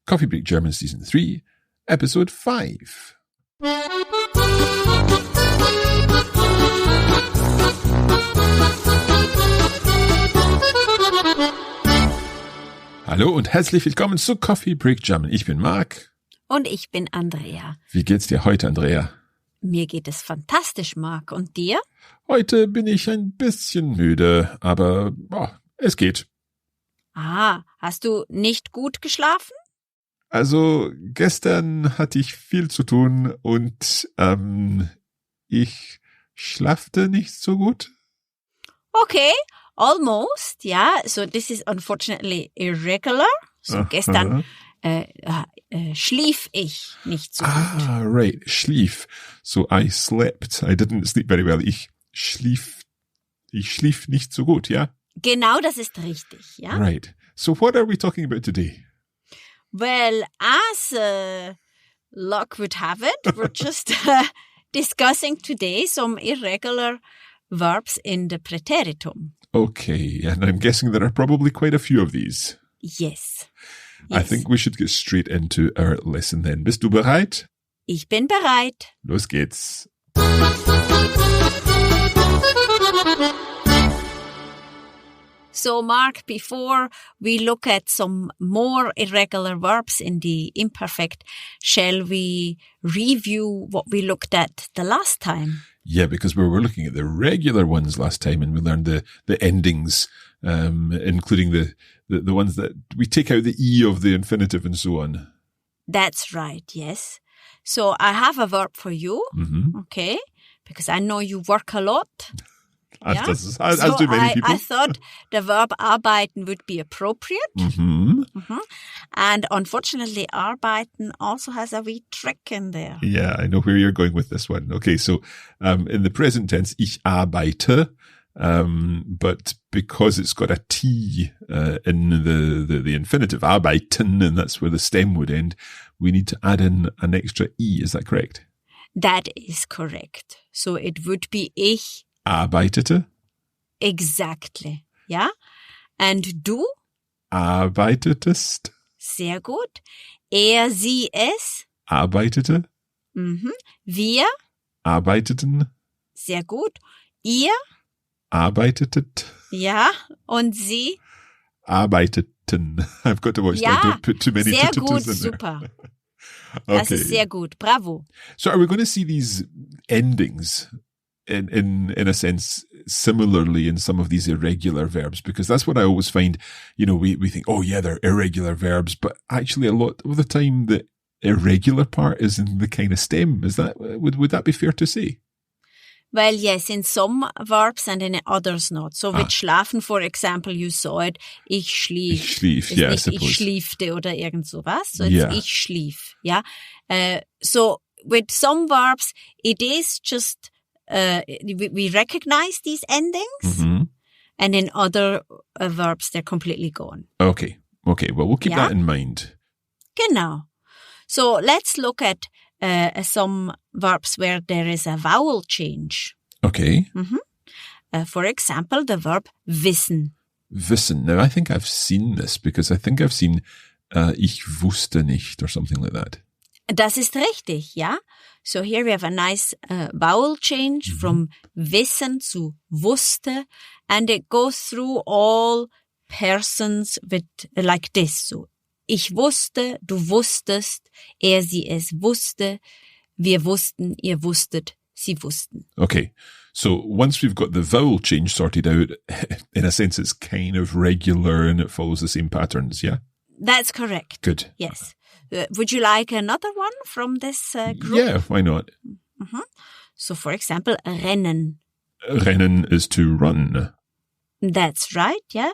Coffee Break German Season 3, Episode 5. Hallo und herzlich willkommen zu Coffee Break German. Ich bin Marc. Und ich bin Andrea. Wie geht's dir heute, Andrea? Mir geht es fantastisch, Marc. Und dir? Heute bin ich ein bisschen müde, aber es geht. Ah, hast du nicht gut geschlafen? Also gestern hatte ich viel zu tun und ich schlafte nicht so gut. Okay, almost, yeah. So this is unfortunately irregular. So gestern schlief ich nicht so gut. Ah, right, schlief. So I slept. I didn't sleep very well. Ich schlief nicht so gut, ja? Genau, das ist richtig, ja? Right. So what are we talking about today? Well, as luck would have it, we're just discussing today some irregular verbs in the Präteritum. Okay, and I'm guessing there are probably quite a few of these. Yes. I think we should get straight into our lesson then. Bist du bereit? Ich bin bereit. Los geht's. So, Mark, before we look at some more irregular verbs in the imperfect, shall we review what we looked at the last time? Yeah, because we were looking at the regular ones last time and we learned the endings, including the ones that we take out the E of the infinitive and so on. That's right, yes. So I have a verb for you, okay, because I know you work a lot. As do many people. I thought the verb arbeiten would be appropriate. And unfortunately, arbeiten also has a wee trick in there. Yeah, I know where you're going with this one. Okay, so in the present tense, ich arbeite, but because it's got a T in the infinitive, arbeiten, and that's where the stem would end, we need to add in an extra E. Is that correct? That is correct. So it would be ich arbeitete. Exactly. Ja. And du? Arbeitetest. Sehr gut. Er, sie, es. Arbeitete. Wir. Arbeiteten. Sehr gut. Ihr. Arbeitetet. Ja. Und sie? Arbeiteten. I've got to watch that. Don't put too many sehr tutus gut, in there. super. Okay. Das ist sehr gut. Bravo. So are we going to see these endings in a sense, similarly in some of these irregular verbs? Because that's what I always find, we think, oh yeah, they're irregular verbs, but actually a lot of the time the irregular part is in the kind of stem. Is that, would that be fair to say? Well, yes, in some verbs and in others not. So with schlafen, for example, you saw it, ich schlief. Ich schlief, yeah, I suppose. Ich schliefte oder irgend sowas. So it's ich schlief, yeah. So with some verbs, it is just, we recognize these endings, and in other verbs, they're completely gone. Okay. Well, we'll keep that in mind. Genau. So let's look at some verbs where there is a vowel change. Okay. For example, the verb wissen. Wissen. Now, I think I've seen this because I think I've seen ich wusste nicht or something like that. Das ist richtig, ja. So here we have a nice vowel change from wissen to wusste, and it goes through all persons with like this. So ich wusste, du wusstest, er, sie, es wusste, wir wussten, ihr wusstet, sie wussten. Okay. So once we've got the vowel change sorted out, in a sense, it's kind of regular and it follows the same patterns, yeah? That's correct. Good. Yes. Would you like another one from this group? Yeah, why not? So, for example, rennen. Rennen is to run. That's right, yeah.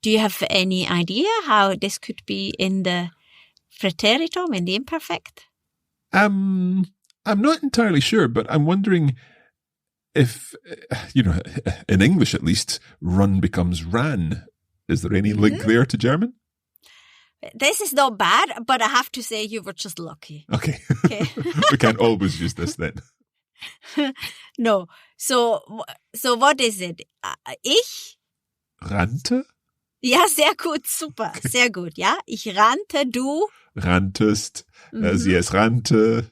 Do you have any idea how this could be in the Präteritum, in the imperfect? I'm not entirely sure, but I'm wondering if, in English at least, run becomes ran. Is there any link there to German? This is not bad, but I have to say you were just lucky. Okay. We can't always use this then. No. So what is it? Ich? Rannte? Ja, sehr gut, super, sehr gut, ja. Ich rannte, du? Ranntest, sie es rannte,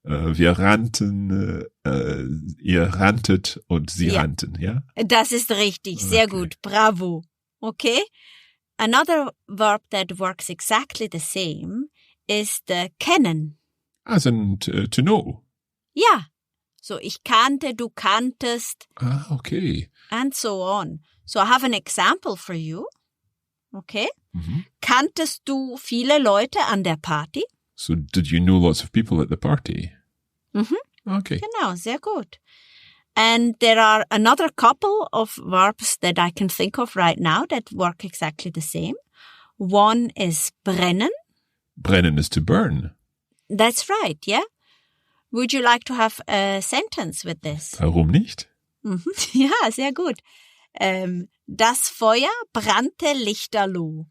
wir rannten, ihr ranntet und sie rannten, ja? Das ist richtig, sehr gut, bravo. Okay? Another verb that works exactly the same is the kennen. As in to know. Ja, so ich kannte, du kanntest, Okay. and so on. So I have an example for you. Okay? Kanntest du viele Leute an der Party? So did you know lots of people at the party? Okay. Genau, sehr gut. And there are another couple of verbs that I can think of right now that work exactly the same. One is brennen. Brennen is to burn. That's right, yeah? Would you like to have a sentence with this? Warum nicht? Ja, sehr gut. Das Feuer brannte lichterloh.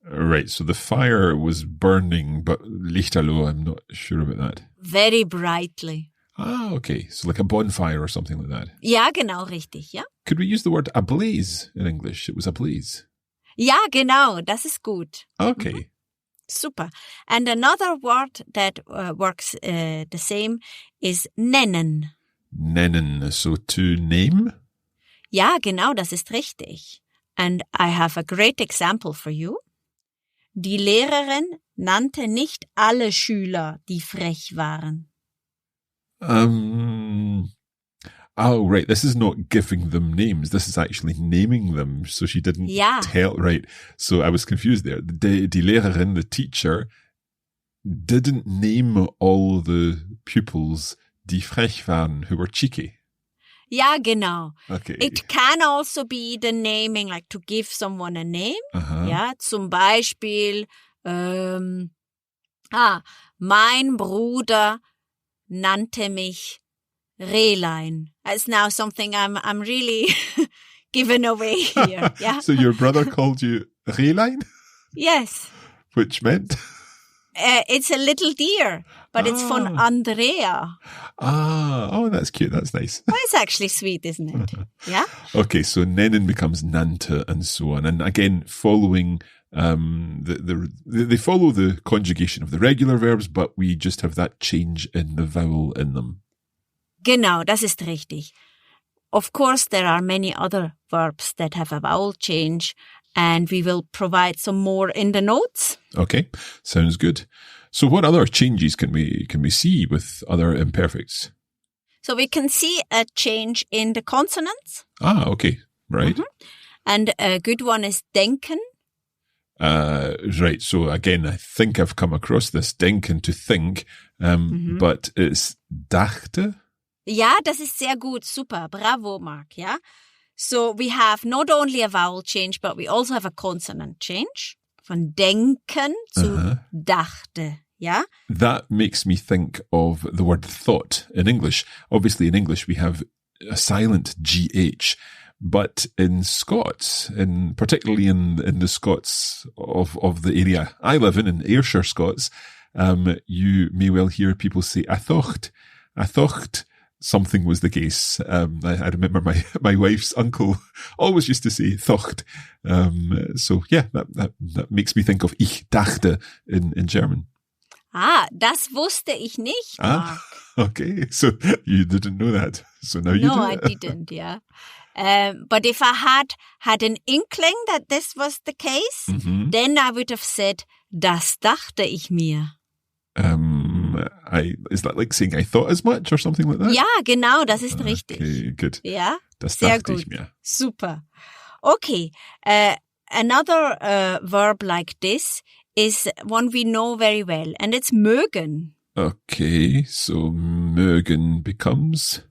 Right, so the fire was burning, but lichterloh, I'm not sure about that. Very brightly. Okay, so like a bonfire or something like that. Ja, genau, richtig, ja? Could we use the word ablaze in English? It was ablaze. Ja, genau, das ist gut. Okay. Super. And another word that works the same is nennen. Nennen, so to name? Ja, genau, das ist richtig. And I have a great example for you. Die Lehrerin nannte nicht alle Schüler, die frech waren. Oh, right. This is not giving them names. This is actually naming them. So she didn't tell, right. So I was confused there. Die Lehrerin, the teacher, didn't name all the pupils, die frech waren, who were cheeky. Ja, genau. Okay. It can also be the naming, like to give someone a name. Ja, zum Beispiel, mein Bruder nannte mich Rehlein. It's now something I'm really giving away here. Yeah. So your brother called you Rehlein? Yes. Which meant? It's a little deer, but it's von Andrea. Oh, that's cute. That's nice. Well, it's actually sweet, isn't it? Yeah. Okay, so nennen becomes nannte and so on. And again, following they follow the conjugation of the regular verbs, but we just have that change in the vowel in them. Genau, das ist richtig. Of course, there are many other verbs that have a vowel change, and we will provide some more in the notes. Okay, sounds good. So what other changes can we see with other imperfects? So we can see a change in the consonants. Okay, right. And a good one is denken. Right, so again, I think I've come across this, denken, to think, but it's dachte. Ja, das ist sehr gut, super, bravo, Mark, ja. So we have not only a vowel change, but we also have a consonant change. Von denken zu dachte, ja. That makes me think of the word thought in English. Obviously in English we have a silent GH, but in Scots, particularly in the Scots of the area I live in Ayrshire, Scots, you may well hear people say, I thought something was the case. I remember my wife's uncle always used to say "thocht." So yeah, that makes me think of "ich dachte" in German. Das wusste ich nicht, Mark. Okay. So you didn't know that. So now you do. No, I didn't, yeah. But if I had an inkling that this was the case, then I would have said, das dachte ich mir. Is that like saying I thought as much or something like that? Ja, genau, das ist richtig. Okay, good. Ja, das sehr dachte gut. Ich mir. Super. Okay, another verb like this is one we know very well, and it's mögen. Okay, so mögen becomes?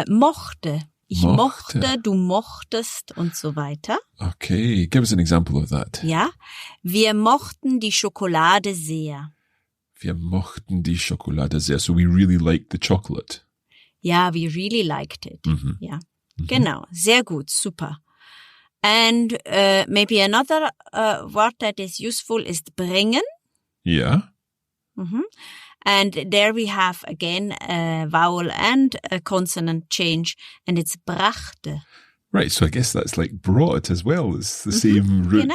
Mochte. Ich mochte, du mochtest und so weiter. Okay, give us an example of that. Ja, wir mochten die Schokolade sehr. Wir mochten die Schokolade sehr. So we really liked the chocolate. Ja, we really liked it. Ja, genau. Sehr gut. Super. And maybe another word that is useful is bringen. Yeah. And there we have again a vowel and a consonant change, and it's brachte. Right, so I guess that's like brought as well. It's the same root.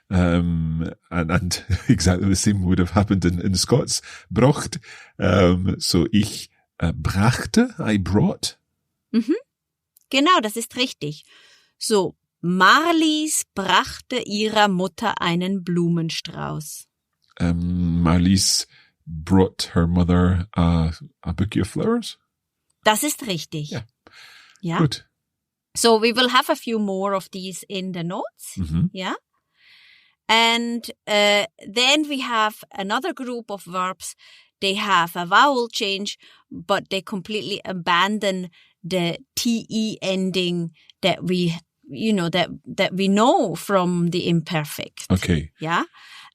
Genau. And exactly the same would have happened in Scots. Brocht. So ich brachte, I brought. Genau, das ist richtig. So, Marlies brachte ihrer Mutter einen Blumenstrauß. Marlies brought her mother a bouquet of flowers. Das ist richtig. Ja. Good. So we will have a few more of these in the notes. Yeah. And then we have another group of verbs. They have a vowel change, but they completely abandon the TE ending that we know from the imperfect. Okay. Yeah.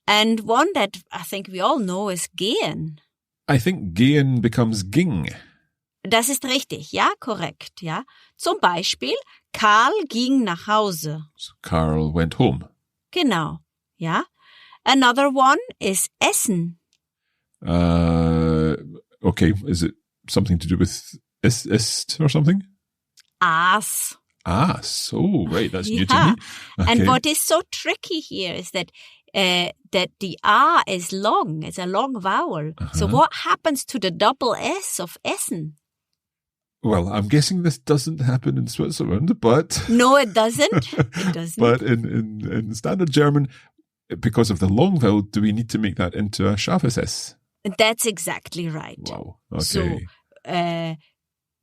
And one that I think we all know is gehen. I think gehen becomes ging. Das ist richtig, ja, korrekt, ja. Zum Beispiel, Karl ging nach Hause. So Carl went home. Genau, ja. Another one is Essen. Okay, is it something to do with ist or something? Aß. Ass. Oh, right, that's new to Yeah. me. Okay. And what is so tricky here is that the A is long. It's a long vowel. So what happens to the double S of Essen? Well, I'm guessing this doesn't happen in Switzerland, but... No, it doesn't. It doesn't. But in standard German, because of the long vowel, do we need to make that into a scharfes S? That's exactly right. Wow, okay. So,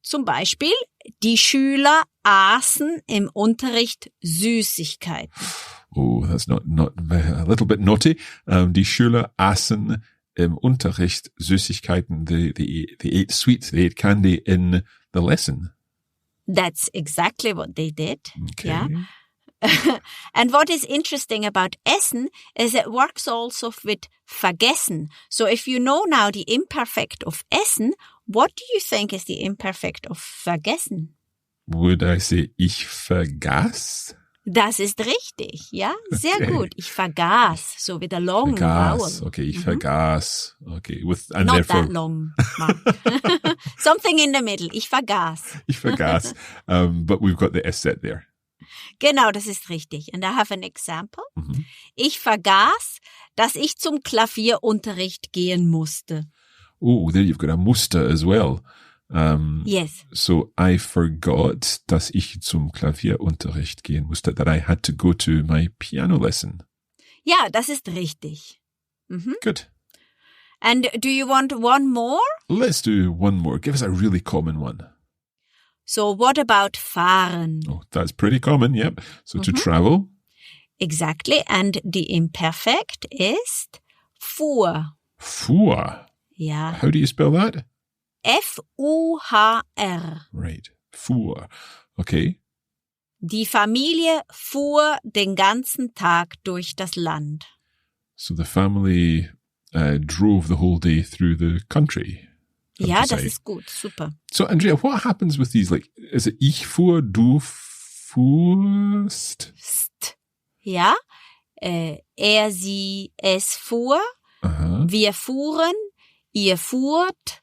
zum Beispiel, die Schüler aßen im Unterricht Süßigkeiten. Oh, that's not a little bit naughty. Die Schüler aßen im Unterricht Süßigkeiten. They ate sweets, they ate candy in the lesson. That's exactly what they did. Okay. Yeah. And what is interesting about Essen is it works also with vergessen. So if you know now the imperfect of Essen, what do you think is the imperfect of vergessen? Would I say ich vergaß? Das ist richtig, ja, sehr gut. Ich vergaß, so with a long vowel. Okay, ich vergaß. Okay, and not therefore, that long, Mark. Something in the middle. Ich vergaß. Ich vergaß. But we've got the S set there. Genau, das ist richtig. And I have an example. Ich vergaß, dass ich zum Klavierunterricht gehen musste. Oh, there you've got a Musta as well. Yes. So I forgot, dass ich zum Klavierunterricht gehen musste, that I had to go to my piano lesson. Ja, das ist richtig. Good. And do you want one more? Let's do one more. Give us a really common one. So what about fahren? Oh, that's pretty common, yep. So to travel. Exactly. And the imperfect is fuhr. Fuhr. Ja. How do you spell that? F-U-H-R. Right. Fuhr. Okay. Die Familie fuhr den ganzen Tag durch das Land. So the family drove the whole day through the country. Ja, das ist gut. Super. So, Andrea, what happens with these? Like, is it ich fuhr, du fuhrst? Ja. Er, sie, es fuhr. Wir fuhren. Ihr fuhrt.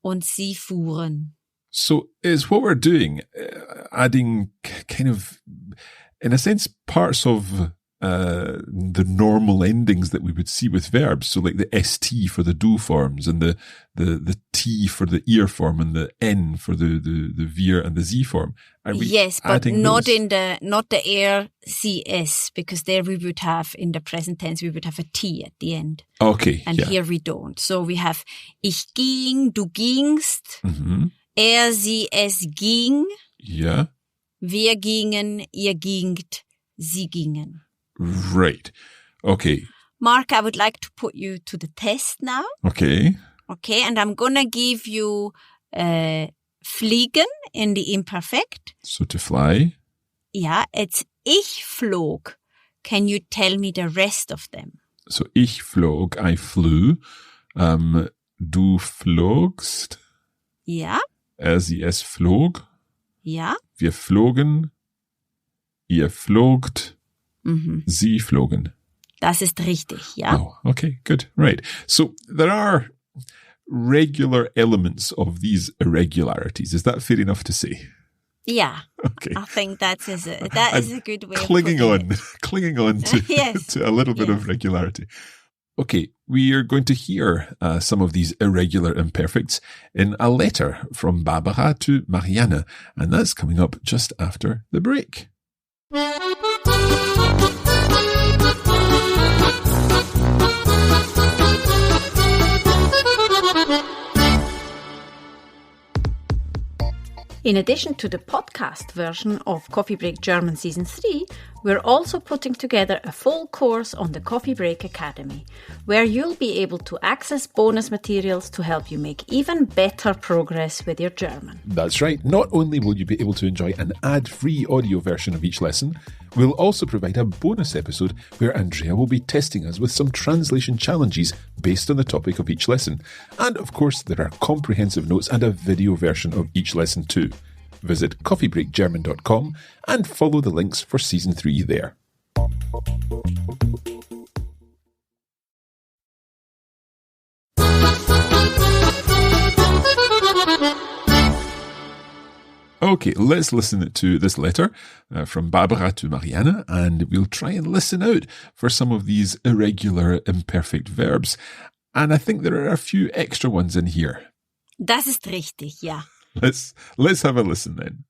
Und sie fuhren. So is what we're doing, adding kind of, in a sense, parts of the normal endings that we would see with verbs. So like the ST for the do forms and the T for the ear form and the N for the wir and the Z form. Yes, but not those? not the er, sie, es, because there we would have, in the present tense, we would have a T at the end. Okay. And here we don't. So we have ich ging, du gingst, er, sie, es ging, Yeah. wir gingen, ihr gingt, sie gingen. Right. Okay. Mark, I would like to put you to the test now. Okay. Okay, and I'm gonna give you fliegen in the imperfect. So to fly. Yeah, it's ich flog. Can you tell me the rest of them? So ich flog, I flew. Du flogst. Ja. Sie, es flog. Ja. Wir flogen. Ihr flogt. Sie flogen. Das ist richtig, ja. Oh, okay, good. Right. So there are regular elements of these irregularities. Is that fair enough to say? Yeah. Okay. I think that is a good way clinging of clinging on to, Yes. to a little bit of regularity. Okay, we are going to hear some of these irregular imperfects in a letter from Barbara to Marianne, and that's coming up just after the break. In addition to the podcast version of Coffee Break German Season 3, we're also putting together a full course on the Coffee Break Academy, where you'll be able to access bonus materials to help you make even better progress with your German. That's right. Not only will you be able to enjoy an ad-free audio version of each lesson, we'll also provide a bonus episode where Andrea will be testing us with some translation challenges based on the topic of each lesson. And of course, there are comprehensive notes and a video version of each lesson too. Visit coffeebreakgerman.com and follow the links for Season 3 there. Okay, let's listen to this letter from Barbara to Marianne, and we'll try and listen out for some of these irregular imperfect verbs. And I think there are a few extra ones in here. Das ist richtig, ja. Let's have a listen then.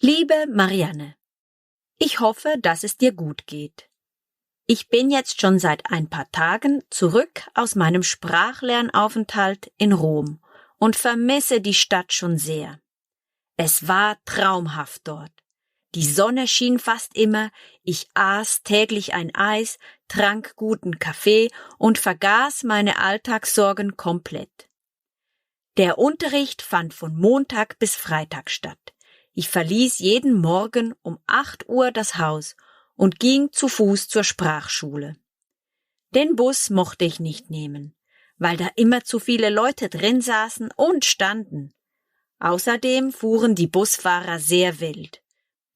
Liebe Marianne, ich hoffe, dass es dir gut geht. Ich bin jetzt schon seit ein paar Tagen zurück aus meinem Sprachlernaufenthalt in Rom und vermisse die Stadt schon sehr. Es war traumhaft dort. Die Sonne schien fast immer, ich aß täglich ein Eis, trank guten Kaffee und vergaß meine Alltagssorgen komplett. Der Unterricht fand von Montag bis Freitag statt. Ich verließ jeden Morgen um 8 Uhr das Haus und ging zu Fuß zur Sprachschule. Den Bus mochte ich nicht nehmen, weil da immer zu viele Leute drin saßen und standen. Außerdem fuhren die Busfahrer sehr wild.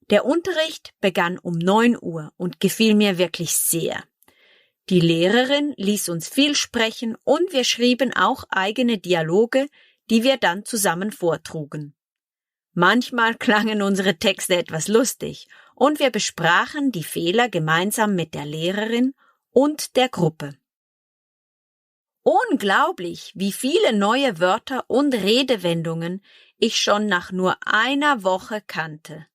Der Unterricht begann um 9 Uhr und gefiel mir wirklich sehr. Die Lehrerin ließ uns viel sprechen und wir schrieben auch eigene Dialoge, die wir dann zusammen vortrugen. Manchmal klangen unsere Texte etwas lustig und wir besprachen die Fehler gemeinsam mit der Lehrerin und der Gruppe. Unglaublich, wie viele neue Wörter und Redewendungen ich schon nach nur einer Woche kannte.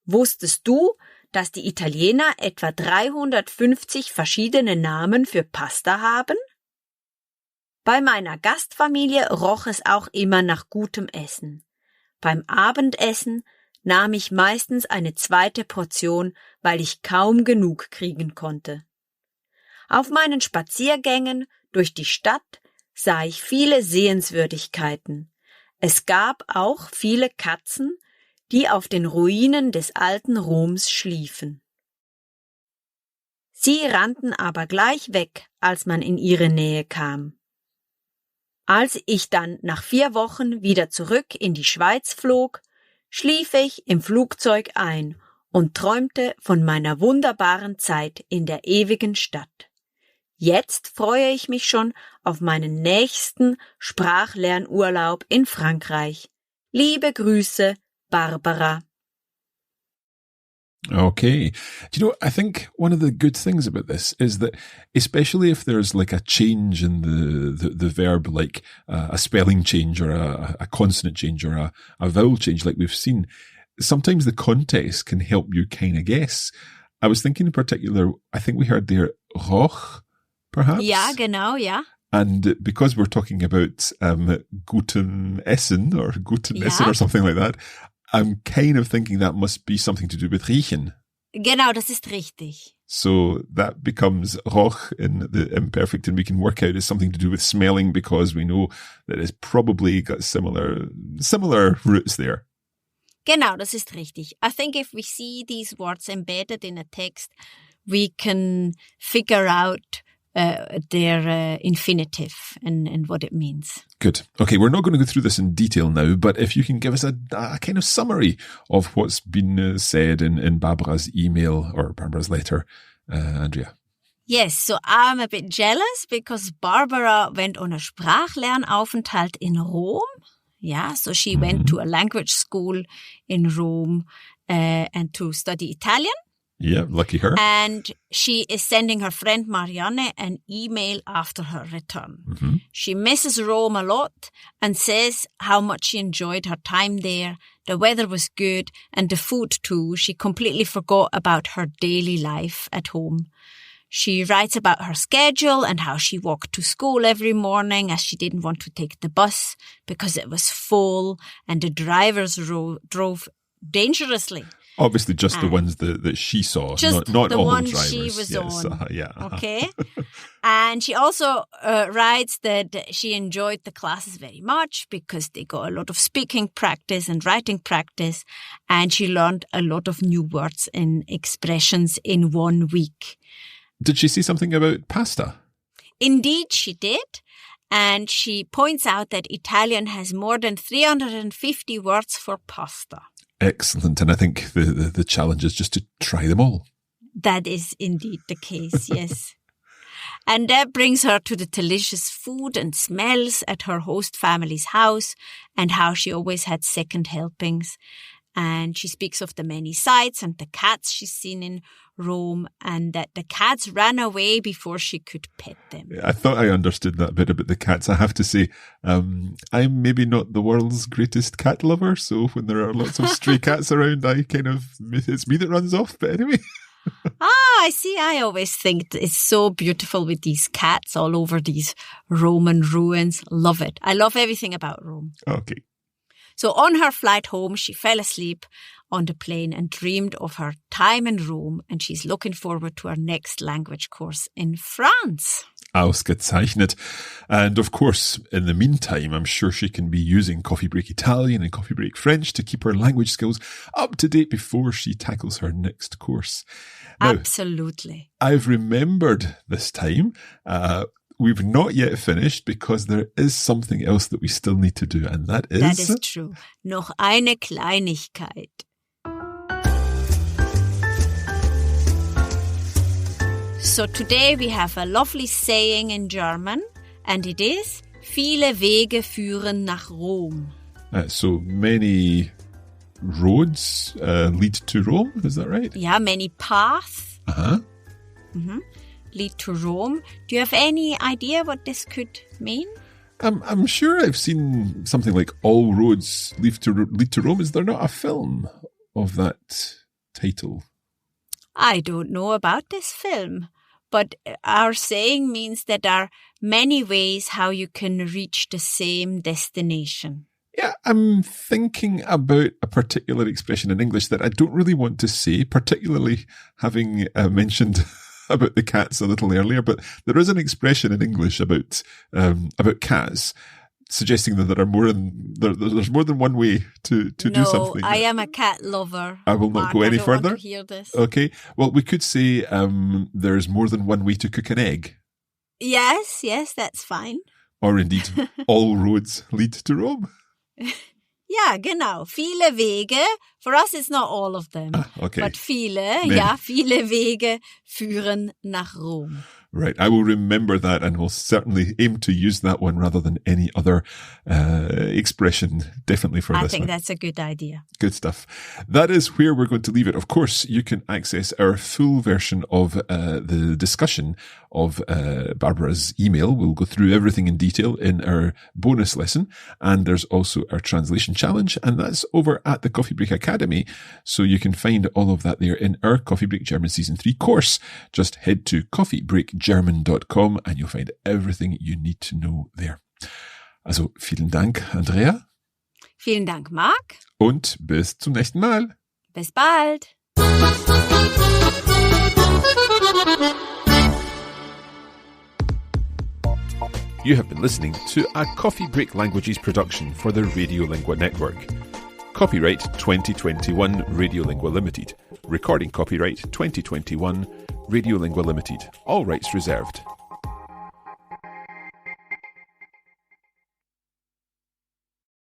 Wusstest du, dass die Italiener etwa 350 verschiedene Namen für Pasta haben? Bei meiner Gastfamilie roch es auch immer nach gutem Essen. Beim Abendessen nahm ich meistens eine zweite Portion, weil ich kaum genug kriegen konnte. Auf meinen Spaziergängen durch die Stadt sah ich viele Sehenswürdigkeiten. Es gab auch viele Katzen, die auf den Ruinen des alten Roms schliefen. Sie rannten aber gleich weg, als man in ihre Nähe kam. Als ich dann nach 4 Wochen wieder zurück in die Schweiz flog, schlief ich im Flugzeug ein und träumte von meiner wunderbaren Zeit in der ewigen Stadt. Jetzt freue ich mich schon auf meinen nächsten Sprachlernurlaub in Frankreich. Liebe Grüße, Barbara. Okay. Do you know, I think one of the good things about this is that, especially if there's like a change in the verb, like a spelling change or a consonant change or a vowel change like we've seen, sometimes the context can help you kind of guess. I was thinking in particular, I think we heard there Roch, perhaps? Ja, genau, ja. And because we're talking about Guten Essen or Guten Essen or something like that, I'm kind of thinking that must be something to do with riechen. Genau, das ist richtig. So that becomes Roch in the imperfect, and we can work out it's something to do with smelling because we know that it's probably got similar roots there. Genau, das ist richtig. I think if we see these words embedded in a text, we can figure out their infinitive and what it means. Good. Okay, we're not going to go through this in detail now, but if you can give us a kind of summary of what's been said in Barbara's email or Barbara's letter, Andrea. Yes, so I'm a bit jealous because Barbara went on a Sprachlernaufenthalt in Rome. Yeah, so she went to a language school in Rome and to study Italian. Yeah, lucky her. And she is sending her friend Marianne an email after her return. She misses Rome a lot and says how much she enjoyed her time there. The weather was good and the food too. She completely forgot about her daily life at home. She writes about her schedule and how she walked to school every morning as she didn't want to take the bus because it was full and the drivers drove dangerously. Obviously, just the ones that she saw, just not the all one the drivers. she was on. Yeah. Okay. And she also writes that she enjoyed the classes very much because they got a lot of speaking practice and writing practice, and she learned a lot of new words and expressions in 1 week. Did she say something about pasta? Indeed, she did. And she points out that Italian has more than 350 words for pasta. Excellent. And I think the challenge is just to try them all. That is indeed the case, yes. And that brings her to the delicious food and smells at her host family's house and how she always had second helpings. And she speaks of the many sights and the cats she's seen in Rome and that the cats ran away before she could pet them. I thought I understood that bit about the cats. I have to say, I'm maybe not the world's greatest cat lover. So when there are lots of stray cats around, it's me that runs off. But anyway. I see. I always think it's so beautiful with these cats all over these Roman ruins. Love it. I love everything about Rome. Okay. So on her flight home, she fell asleep on the plane and dreamed of her time in Rome, and she's looking forward to her next language course in France. Ausgezeichnet. And of course, in the meantime, I'm sure she can be using Coffee Break Italian and Coffee Break French to keep her language skills up to date before she tackles her next course. Now, absolutely. I've remembered this time, we've not yet finished because there is something else that we still need to do, and that is... That is true. Noch eine Kleinigkeit. So today we have a lovely saying in German, and it is, viele Wege führen nach Rom. So many roads lead to Rome, is that right? Yeah, many paths. Uh-huh. Lead to Rome. Do you have any idea what this could mean? I'm sure I've seen something like All Roads Lead to Rome. Is there not a film of that title? I don't know about this film, but our saying means that there are many ways how you can reach the same destination. Yeah, I'm thinking about a particular expression in English that I don't really want to say, particularly having mentioned about the cats a little earlier, but there is an expression in English about cats suggesting that there's more than one way to do something. No, I am a cat lover. I will not go any further. I don't want to hear this. Okay. Well, we could say there's more than one way to cook an egg. Yes, that's fine. Or indeed, all roads lead to Rome. Ja, genau. Viele Wege. For us, it's not all of them. Okay. But viele Wege führen nach Rom. Right. I will remember that and will certainly aim to use that one rather than any other expression, definitely for this one. I think that's a good idea. Good stuff. That is where we're going to leave it. Of course, you can access our full version of the discussion of Barbara's email. We'll go through everything in detail in our bonus lesson. And there's also our translation challenge, and that's over at the Coffee Break Academy. So you can find all of that there in our Coffee Break German Season 3 course. Just head to coffeebreakgerman.com and you'll find everything you need to know there. Also, vielen Dank, Andrea. Vielen Dank, Marc. Und bis zum nächsten Mal. Bis bald. You have been listening to a Coffee Break Languages production for the Radiolingua Network. Copyright 2021 Radiolingua Limited. Recording copyright 2021 Radiolingua Limited. All rights reserved.